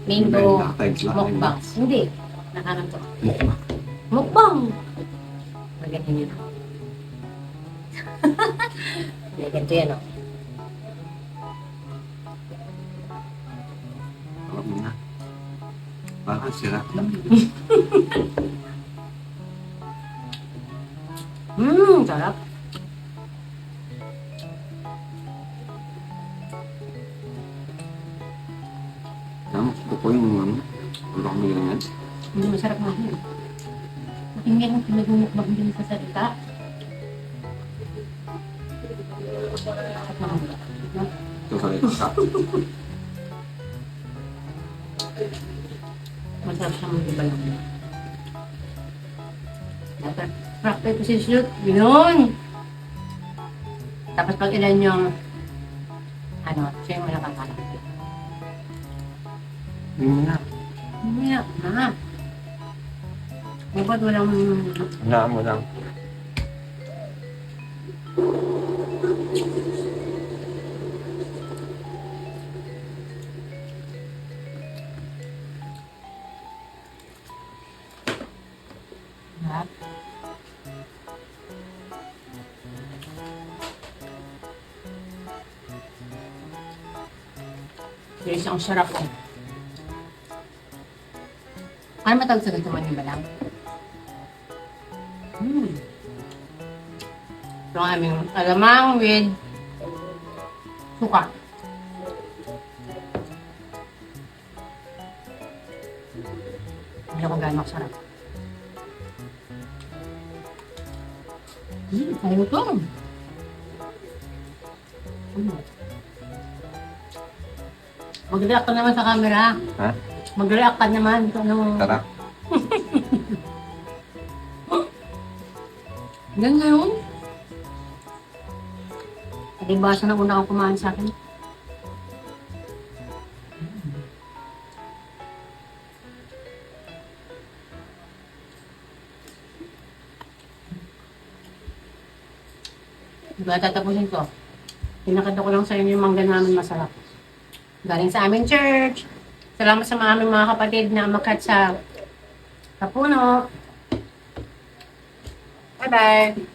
Mango Nakatimes lang. mukbang. Hindi. Nakaram to. Mukbang. Mukbang! Magaling yun. Hindi, ganito yan o. Huwag mo na. Baka sira. Sarap. Tama, ito po yung ano. Wala kami ganyan. Hindi masarap nga yun. Pakinggan ang pinagmumukbang din sa salita. At mga Ito sa ito. masarap siya mga iba lang. Dapat rock, paper, scissors, shoot. Yun! Tapos pag ilan yung siya yung malakakalak. Yun na. Mamaya, na. Dapat walang... Hinaan mo lang. Sarap. Yes, ang sarap ko. Ano matawag sa ganito man yung balang? Ito ang aming alamang with suka. Hindi ako gano'ng masarap. Ayaw ito. Mag-react ka naman sa camera. Ha? Mag-react ka naman. Ano? Tara. Ganyan yun. Diba siya na una kang kumain sa akin? Diba tatapusin ko? Pinakita ko lang sa inyo yung mangga namin masarap. Galing sa aming church. Salamat sa aming mga kapatid na umakyat sa puno. Bye-bye!